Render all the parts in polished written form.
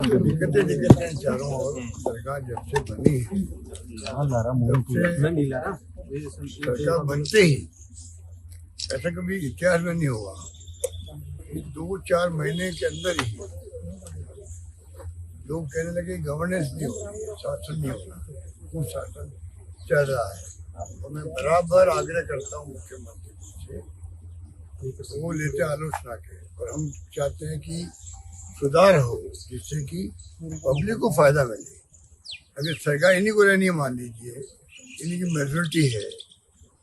दिक्कतें दिक्कतें हैं चारों ओर। सरकार जब से बनी है तब से सरकार बनते ही ऐसा कभी इतिहास में नहीं हुआ। 2-4 महीने के अंदर ही लोग कहने लगे गवर्नेंस नहीं हो रही है, शासन नहीं हो रहा, कुशासन चल रहा है। तो मैं बराबर आग्रह करता हूँ मुख्यमंत्री से, वो लेते आलोचना के, और हम चाहते हैं कि सुधार हो जिससे कि पब्लिक को फायदा मिले। अगर सरकार इन्हीं को रहनी है, मान लीजिए इन्हीं की मेजोरिटी है,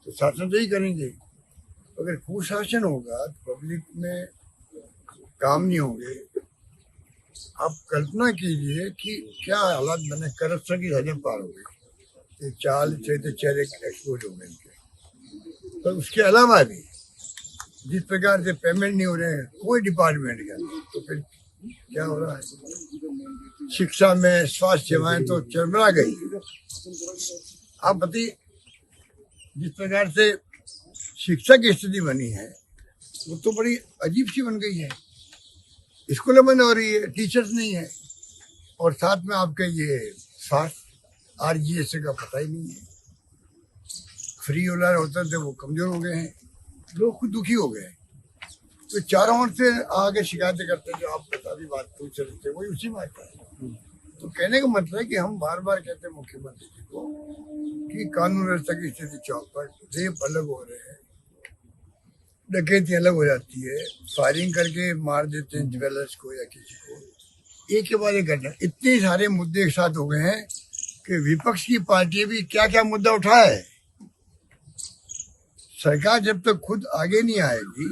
तो शासन तो ही करेंगे। अगर कुशासन होगा तो पब्लिक में काम नहीं होंगे। आप कल्पना कीजिए कि क्या हालात बने, करप्शन की हदें पार हो गई, चाल चेहरे एक्सपोज हो गए इनके। पर उसके अलावा भी जिस प्रकार से पेमेंट नहीं हो रहे हैं कोई डिपार्टमेंट के अंदर, तो फिर क्या हो रहा है? शिक्षा में, स्वास्थ्य सेवाएं तो चरमरा गई। आप बताइए, जिस प्रकार से शिक्षा की स्थिति बनी है वो तो बड़ी अजीब सी बन गई है। स्कूलें बंद हो रही है, टीचर्स नहीं है, और साथ में आपके ये स्वास्थ्य RGS का पता ही नहीं है। फ्री वाला होता थे वो कमजोर हो गए हैं, लोग खुद दुखी हो गए। तो चारों ओर से आगे शिकायतें करते हैं, जो आप अभी बात पूछ रहे थे वही उसी में आता है। तो कहने का मतलब है कि हम बार बार कहते हैं मुख्यमंत्री जी को कि कानून व्यवस्था की स्थिति चौपट, रेप अलग हो रहे हैं, डकैती अलग हो जाती है, फायरिंग करके मार देते हैं ज्वेलर्स को या किसी को, एक के बाद एक घटना। इतने सारे मुद्दे एक साथ हो गए हैं कि विपक्ष की पार्टी भी क्या क्या मुद्दा उठाए। सरकार जब तक खुद आगे नहीं आएगी,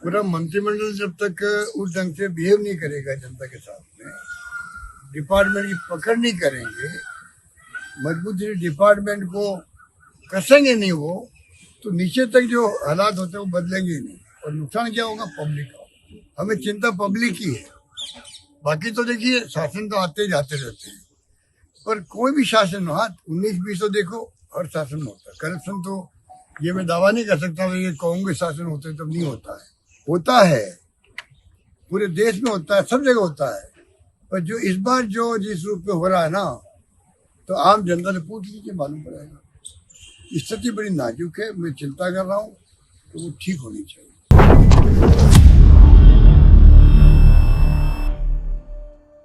पूरा मंत्रिमंडल जब तक उस ढंग से बिहेव नहीं करेगा जनता के साथ में, डिपार्टमेंट की पकड़ नहीं करेंगे, मजबूती डिपार्टमेंट को कसेंगे नहीं वो, तो नीचे तक जो हालात होते हैं वो बदलेंगे नहीं। और नुकसान क्या होगा? पब्लिक का। हमें चिंता पब्लिक की है। बाकी तो देखिए शासन तो आते जाते रहते हैं, पर कोई भी शासन हो, 19-20 तो देखो हर शासन में होता है। करप्शन तो ये मैं दावा नहीं कर सकता ये कांग्रेस शासन होते तब नहीं होता है, पूरे देश में होता है, सब जगह होता है। पर जो इस बार जो जिस रूप में हो रहा है ना, तो आम जनता से पूछ लीजिए, मालूम पड़ेगा। स्थिति बड़ी नाजुक है, मैं चिंता कर रहा हूँ, तो वो ठीक होनी चाहिए।